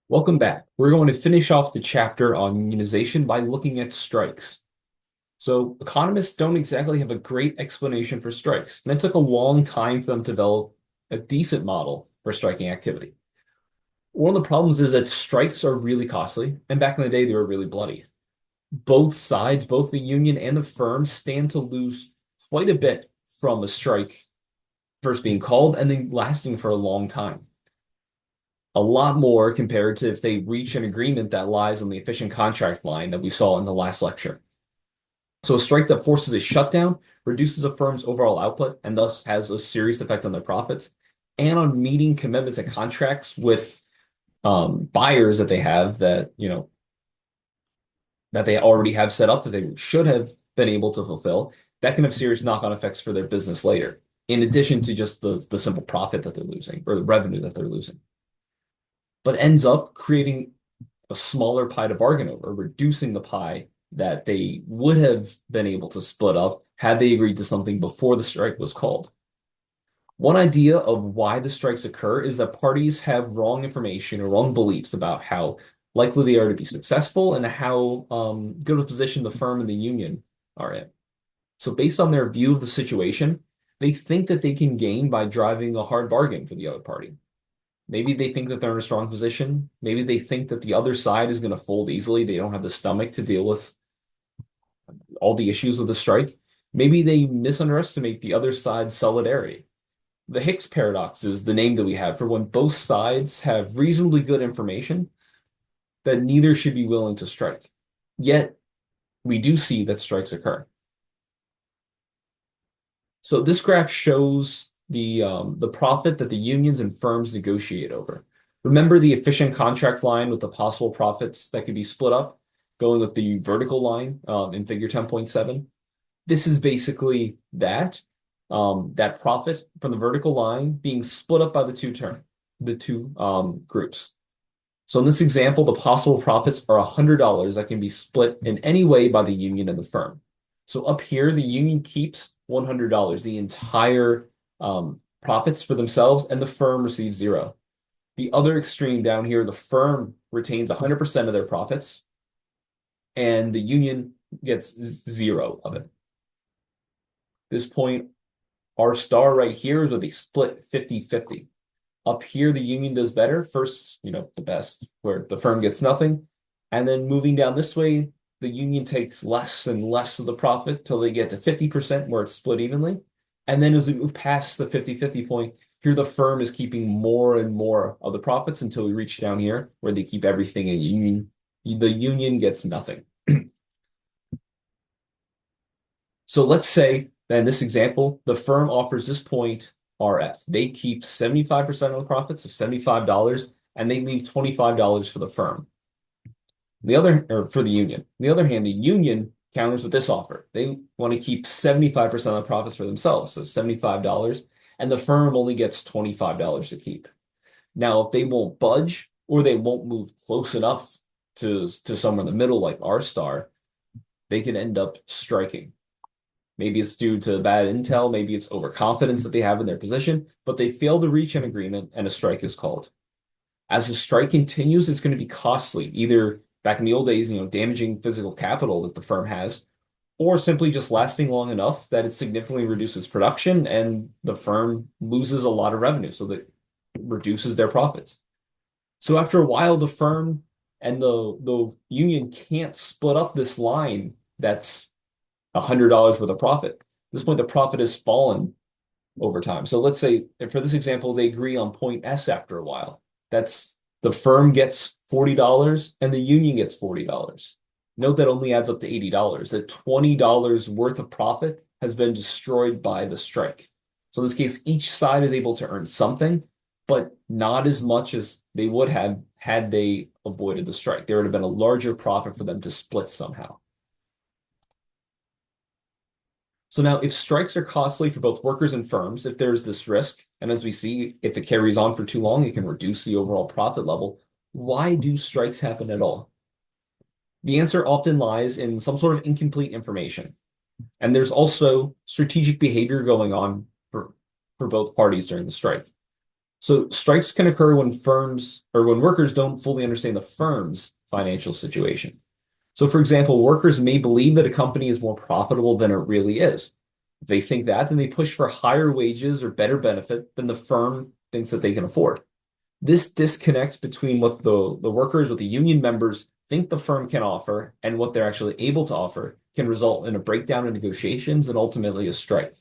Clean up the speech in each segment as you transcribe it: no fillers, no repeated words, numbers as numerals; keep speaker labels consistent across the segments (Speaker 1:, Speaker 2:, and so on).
Speaker 1: Welcome back. We're going to finish off the chapter on unionization by looking at strikes. So, economists don't exactly have a great explanation for strikes, and it took a long time for them to develop a decent model for striking activity. One of the problems is that strikes are really costly, and back in the day, they were really bloody. Both sides, both the union and the firm, stand to lose quite a bit from a strike first being called and then lasting for a long time. A lot more compared to if they reach an agreement that lies on the efficient contract line that we saw in the last lecture. So a strike that forces a shutdown reduces a firm's overall output and thus has a serious effect on their profits and on meeting commitments and contracts with buyers that they have that they already have set up that they should have been able to fulfill. That can have serious knock-on effects for their business later, in addition to just the simple profit that they're losing or the revenue that they're losing, but ends up creating a smaller pie to bargain over, reducing the pie that they would have been able to split up had they agreed to something before the strike was called. One idea of why the strikes occur is that parties have wrong information or wrong beliefs about how likely they are to be successful and how good a position the firm and the union are in. So, based on their view of the situation, they think that they can gain by driving a hard bargain for the other party. Maybe they think that they're in a strong position. Maybe they think that the other side is going to fold easily. They don't have the stomach to deal with all the issues of the strike. Maybe they misunderestimate the other side's solidarity. The Hicks paradox is the name that we have for when both sides have reasonably good information that neither should be willing to strike. Yet, we do see that strikes occur. So this graph shows the profit that the unions and firms negotiate over. Remember the efficient contract line with the possible profits that could be split up, going with the vertical line in figure 10.7. This is basically that profit from the vertical line being split up by the two groups. So in this example, the possible profits are $100 that can be split in any way by the union and the firm. So up here, the union keeps $100, the entire profits for themselves, and the firm receives zero. The other extreme down here, the firm retains 100% of their profits, and the union gets zero of it. This point, our star right here is where they split 50-50. Up here, the union does better. First, the best, where the firm gets nothing. And then moving down this way, the union takes less and less of the profit till they get to 50% where it's split evenly. And then as we move past the 50-50 point, here the firm is keeping more and more of the profits until we reach down here where they keep everything in union. The union gets nothing. So let's say that in this example, the firm offers this point RF. They keep 75% of the profits of $75 and they leave $25 for the firm. Or for the union. On the other hand, the union counters with this offer. They want to keep 75% of the profits for themselves, so $75, and the firm only gets $25 to keep. Now, if they won't budge or they won't move close enough to somewhere in the middle like R star, they can end up striking. Maybe it's due to bad intel, maybe it's overconfidence that they have in their position, but they fail to reach an agreement and a strike is called. As the strike continues, it's going to be costly, either back in the old days, damaging physical capital that the firm has, or simply just lasting long enough that it significantly reduces production and the firm loses a lot of revenue, so that reduces their profits. So after a while, the firm and the union can't split up this line that's $100 worth of profit. At this point, the profit has fallen over time. So let's say, for this example, they agree on point S after a while. That's the firm gets $40 and the union gets $40. Note that only adds up to $80. That $20 worth of profit has been destroyed by the strike. So in this case, each side is able to earn something, but not as much as they would have had they avoided the strike. There would have been a larger profit for them to split somehow. So now, if strikes are costly for both workers and firms, if there's this risk, and as we see, if it carries on for too long, it can reduce the overall profit level, why do strikes happen at all? The answer often lies in some sort of incomplete information. And there's also strategic behavior going on for both parties during the strike. So strikes can occur when firms or when workers don't fully understand the firm's financial situation. So, for example, workers may believe that a company is more profitable than it really is. If they think that, then they push for higher wages or better benefit than the firm thinks that they can afford. This disconnect between what the workers, what the union members think the firm can offer and what they're actually able to offer can result in a breakdown in negotiations and ultimately a strike.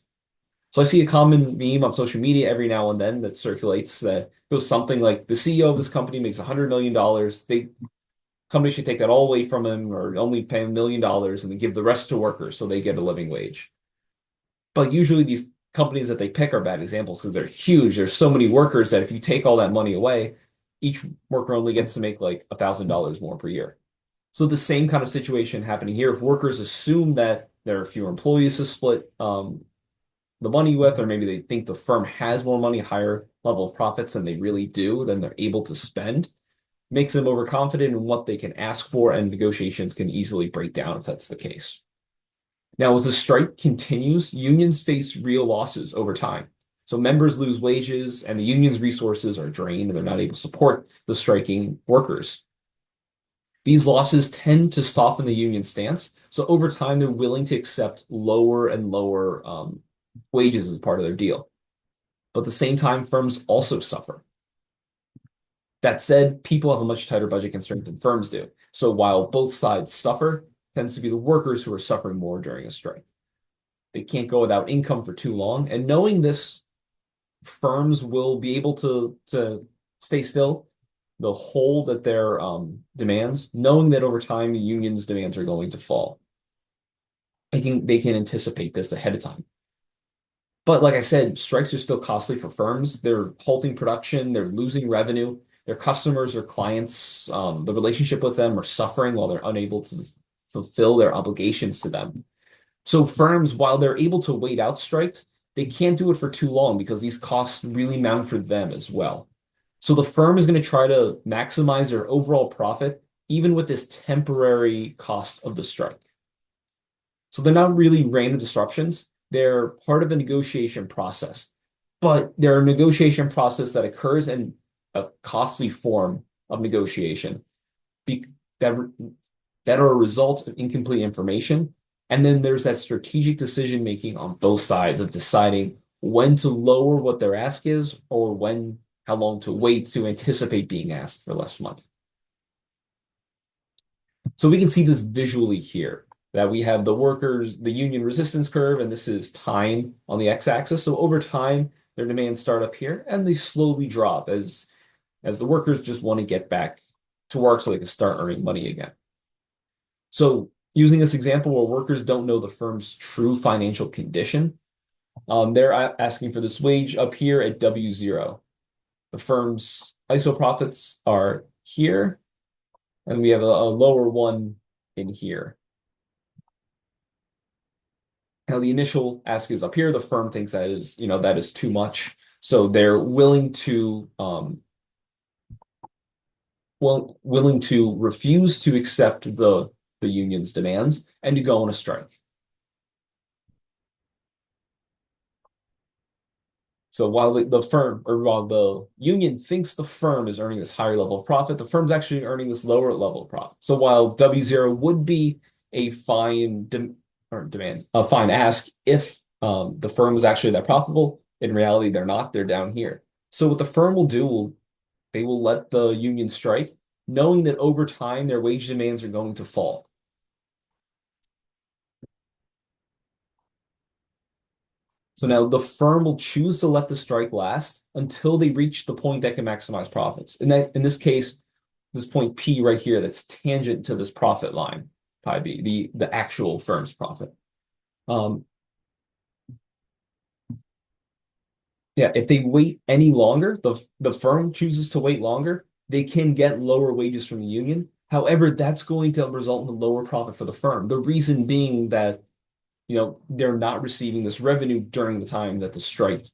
Speaker 1: So I see a common meme on social media every now and then that circulates that goes something like the CEO of this company makes $100 million. They company should take that all away from him or only pay $1 million and then give the rest to workers so they get a living wage. But usually these companies that they pick are bad examples because they're huge. There's so many workers that if you take all that money away, each worker only gets to make like $1,000 more per year. So the same kind of situation happening here. If workers assume that there are fewer employees to split the money with, or maybe they think the firm has more money, higher level of profits than they really do, than they're able to spend, makes them overconfident in what they can ask for, and negotiations can easily break down if that's the case. Now, as the strike continues, unions face real losses over time. So members lose wages, and the union's resources are drained, and they're not able to support the striking workers. These losses tend to soften the union stance. So over time, they're willing to accept lower and lower wages as part of their deal. But at the same time, firms also suffer. That said, people have a much tighter budget constraint than firms do. So while both sides suffer, it tends to be the workers who are suffering more during a strike. They can't go without income for too long. And knowing this, firms will be able to stay still. They'll hold at their demands, knowing that over time the union's demands are going to fall. They can anticipate this ahead of time. But like I said, strikes are still costly for firms. They're halting production, they're losing revenue, their customers or clients, the relationship with them are suffering while they're unable to fulfill their obligations to them. So firms, while they're able to wait out strikes, they can't do it for too long because these costs really mount for them as well. So the firm is going to try to maximize their overall profit, even with this temporary cost of the strike. So they're not really random disruptions. They're part of a negotiation process, but they're a negotiation process that occurs in a costly form of negotiation be that that are a result of incomplete information. And then there's that strategic decision making on both sides of deciding when to lower what their ask is or how long to wait to anticipate being asked for less money. So we can see this visually here that we have the union resistance curve, and this is time on the x-axis. So over time, their demands start up here and they slowly drop as the workers just want to get back to work so they can start earning money again. So using this example where workers don't know the firm's true financial condition, they're asking for this wage up here at W0. The firm's ISO profits are here, and we have a lower one in here. Now the initial ask is up here. The firm thinks that is too much, so they're willing to refuse to accept the union's demands and to go on a strike. So while the union thinks the firm is earning this higher level of profit, the firm's actually earning this lower level of profit. So while W0 would be a fine ask if the firm was actually that profitable, in reality they're not. They're down here. So what the firm will do, they will let the union strike, knowing that over time their wage demands are going to fall. So now the firm will choose to let the strike last until they reach the point that can maximize profits. In this case, this point P right here that's tangent to this profit line, pi B, the actual firm's profit. Yeah, if they wait any longer, the firm chooses to wait longer, they can get lower wages from the union. However, that's going to result in a lower profit for the firm. The reason being that they're not receiving this revenue during the time that the strike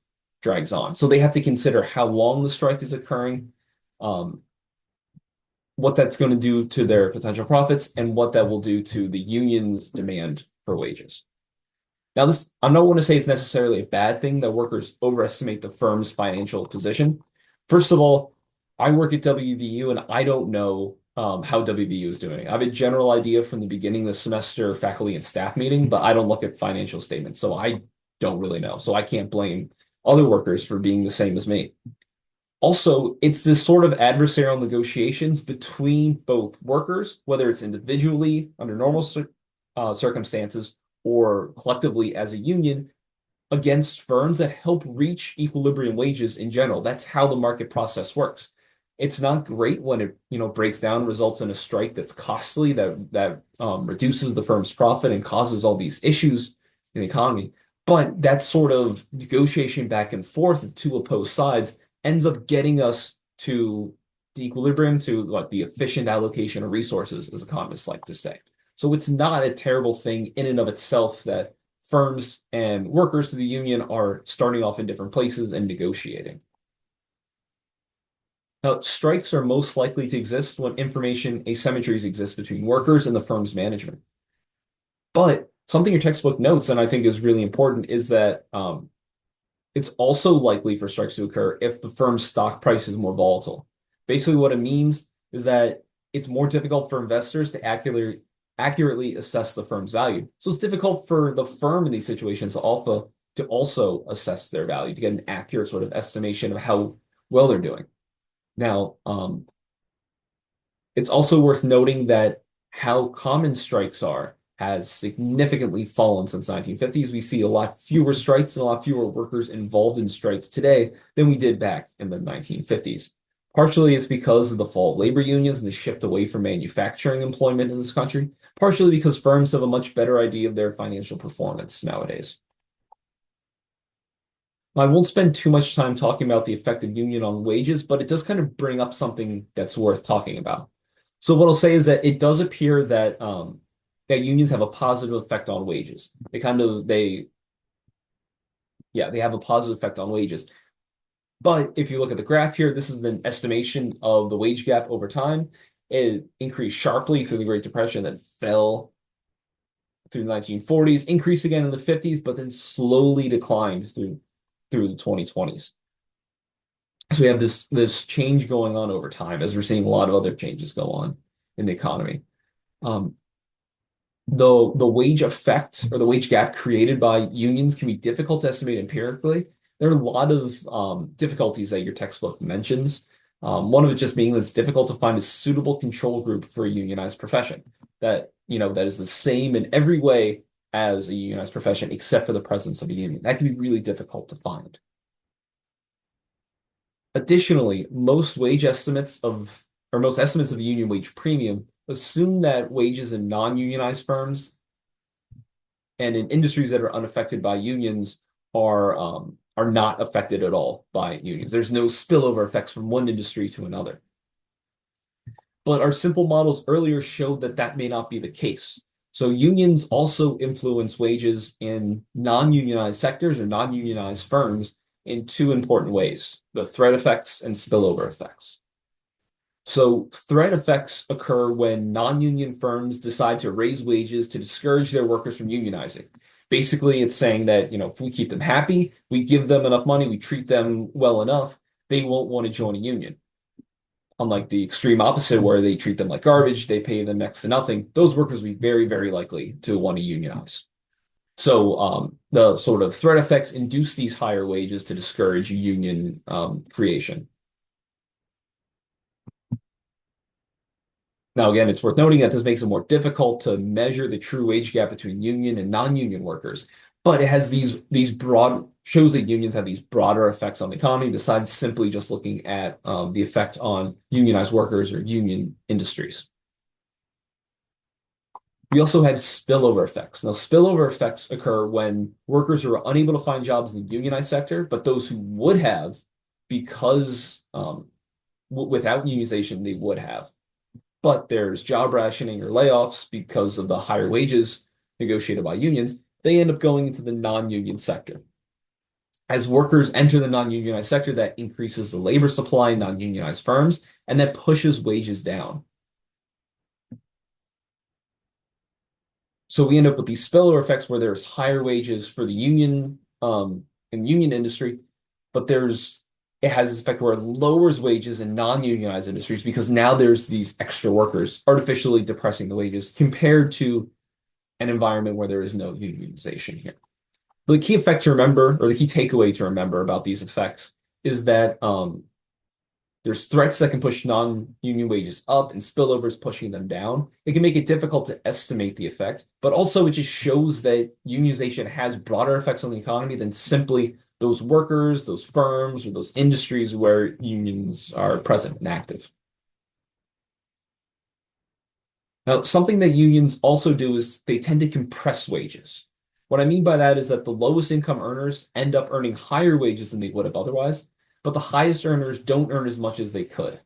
Speaker 1: drags on. So they have to consider how long the strike is occurring, what that's going to do to their potential profits, and what that will do to the union's demand for wages. Now, I'm not going to say it's necessarily a bad thing that workers overestimate the firm's financial position, First of all, I work at WVU and I don't know how WVU is doing. I have a general idea from the beginning of the semester faculty and staff meeting, but I don't look at financial statements, so I don't really know. So I can't blame other workers for being the same as me. Also, it's this sort of adversarial negotiations between both workers, whether it's individually under normal circumstances or collectively as a union, against firms that help reach equilibrium wages in general. That's how the market process works. It's not great when it, breaks down, results in a strike that's costly, that reduces the firm's profit and causes all these issues in the economy. But that sort of negotiation back and forth of two opposed sides ends up getting us to the equilibrium, to like the efficient allocation of resources, as economists like to say. So it's not a terrible thing in and of itself that firms and workers to the union are starting off in different places and negotiating. Now, strikes are most likely to exist when information asymmetries exist between workers and the firm's management. But something your textbook notes, and I think is really important, is that it's also likely for strikes to occur if the firm's stock price is more volatile. Basically, what it means is that it's more difficult for investors to accurately assess the firm's value. So it's difficult for the firm in these situations to also assess their value, to get an accurate sort of estimation of how well they're doing. Now, it's also worth noting that how common strikes are has significantly fallen since the 1950s. We see a lot fewer strikes and a lot fewer workers involved in strikes today than we did back in the 1950s. Partially it's because of the fall of labor unions and the shift away from manufacturing employment in this country. Partially because firms have a much better idea of their financial performance nowadays. I won't spend too much time talking about the effect of union on wages, but it does kind of bring up something that's worth talking about. So what I'll say is that it does appear that that unions have a positive effect on wages. They have a positive effect on wages. But if you look at the graph here, this is an estimation of the wage gap over time. It increased sharply through the Great Depression, then fell through the 1940s, increased again in the 50s, but then slowly declined through the 2020s. So we have this change going on over time as we're seeing a lot of other changes go on in the economy. The wage effect or the wage gap created by unions can be difficult to estimate empirically. There are a lot of difficulties that your textbook mentions. One of it just being that it's difficult to find a suitable control group for a unionized profession that is the same in every way as a unionized profession, except for the presence of a union. That can be really difficult to find. Additionally, most estimates of the union wage premium assume that wages in non-unionized firms and in industries that are unaffected by unions are not affected at all by unions. There's no spillover effects from one industry to another. But our simple models earlier showed that that may not be the case. So unions also influence wages in non-unionized sectors or non-unionized firms in two important ways: the threat effects and spillover effects. So threat effects occur when non-union firms decide to raise wages to discourage their workers from unionizing. Basically, it's saying that, if we keep them happy, we give them enough money, we treat them well enough, they won't want to join a union. Unlike the extreme opposite, where they treat them like garbage, they pay them next to nothing, those workers will be very, very likely to want to unionize. So the sort of threat effects induce these higher wages to discourage union creation. Now, again, it's worth noting that this makes it more difficult to measure the true wage gap between union and non-union workers, but it has shows that unions have these broader effects on the economy besides simply just looking at the effect on unionized workers or union industries. We also had spillover effects. Now, spillover effects occur when workers are unable to find jobs in the unionized sector, but those who would have, because without unionization, they would have. But there's job rationing or layoffs because of the higher wages negotiated by unions. They end up going into the non-union sector. As workers enter the non-unionized sector, that increases the labor supply in non-unionized firms, and that pushes wages down. So we end up with these spillover effects where there's higher wages for the union in the union industry, but there's it has this effect where it lowers wages in non-unionized industries because now there's these extra workers artificially depressing the wages compared to an environment where there is no unionization here. The key effect to remember, or the key takeaway to remember about these effects, is that there's threats that can push non-union wages up and spillovers pushing them down. It can make it difficult to estimate the effect, but also it just shows that unionization has broader effects on the economy than simply those workers, those firms, or those industries where unions are present and active. Now, something that unions also do is they tend to compress wages. What I mean by that is that the lowest income earners end up earning higher wages than they would have otherwise, but the highest earners don't earn as much as they could.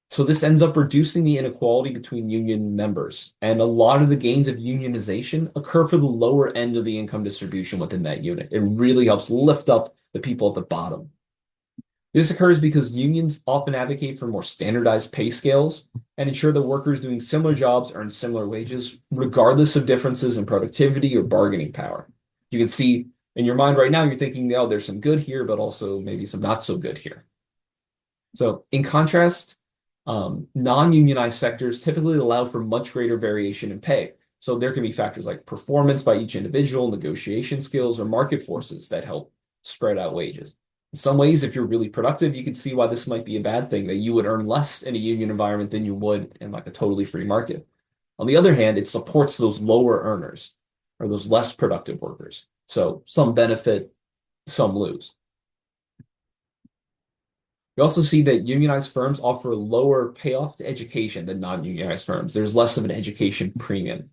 Speaker 1: So this ends up reducing the inequality between union members. And a lot of the gains of unionization occur for the lower end of the income distribution within that unit. It really helps lift up the people at the bottom. This occurs because unions often advocate for more standardized pay scales and ensure that workers doing similar jobs earn similar wages, regardless of differences in productivity or bargaining power. You can see in your mind right now, you're thinking, oh, there's some good here, but also maybe some not so good here. So in contrast, non-unionized sectors typically allow for much greater variation in pay. So there can be factors like performance by each individual, negotiation skills, or market forces that help spread out wages. In some ways, if you're really productive, you can see why this might be a bad thing, that you would earn less in a union environment than you would in like a totally free market. On the other hand, it supports those lower earners or those less productive workers. So some benefit, some lose. We also see that unionized firms offer lower payoff to education than non-unionized firms. There's less of an education premium.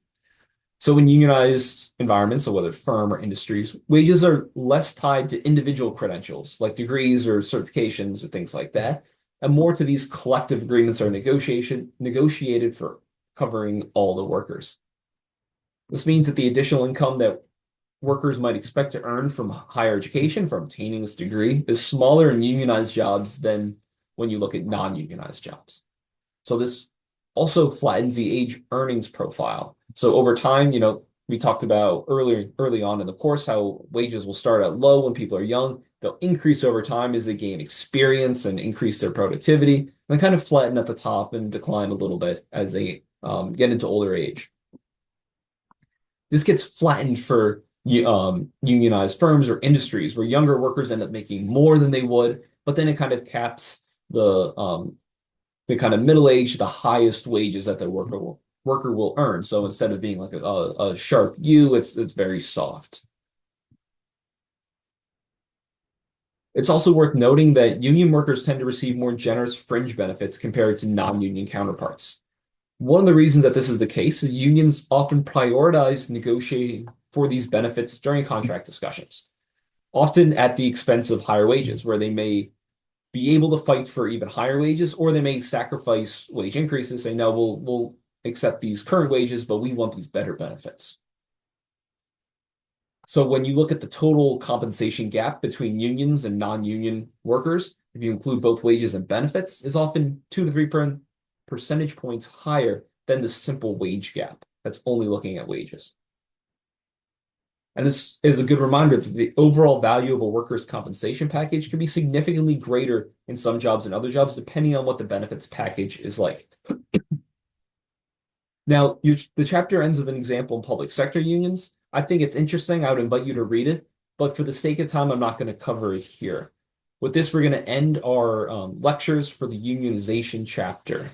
Speaker 1: So in unionized environments, so whether firm or industries, wages are less tied to individual credentials, like degrees or certifications or things like that, and more to these collective agreements are negotiated for covering all the workers. This means that the additional income that workers might expect to earn from higher education, from obtaining this degree, is smaller in unionized jobs than when you look at non-unionized jobs. So this also flattens the age earnings profile. So over time, we talked about early on in the course how wages will start out low when people are young. They'll increase over time as they gain experience and increase their productivity, and then kind of flatten at the top and decline a little bit as they get into older age. This gets flattened for unionized firms or industries where younger workers end up making more than they would, but then it kind of caps the kind of middle age, the highest wages that the worker will earn. So instead of being like a sharp U, it's very soft. It's also worth noting that union workers tend to receive more generous fringe benefits compared to non-union counterparts. One of the reasons that this is the case is unions often prioritize negotiating for these benefits during contract discussions, often at the expense of higher wages, where they may be able to fight for even higher wages, or they may sacrifice wage increases, say, no, we'll accept these current wages, but we want these better benefits. So when you look at the total compensation gap between unions and non-union workers, if you include both wages and benefits, is often 2 to 3 percentage points higher than the simple wage gap that's only looking at wages. And this is a good reminder that the overall value of a worker's compensation package can be significantly greater in some jobs than other jobs, depending on what the benefits package is like. Now, the chapter ends with an example in public sector unions. I think it's interesting. I would invite you to read it, but for the sake of time, I'm not going to cover it here. With this, we're going to end our lectures for the unionization chapter.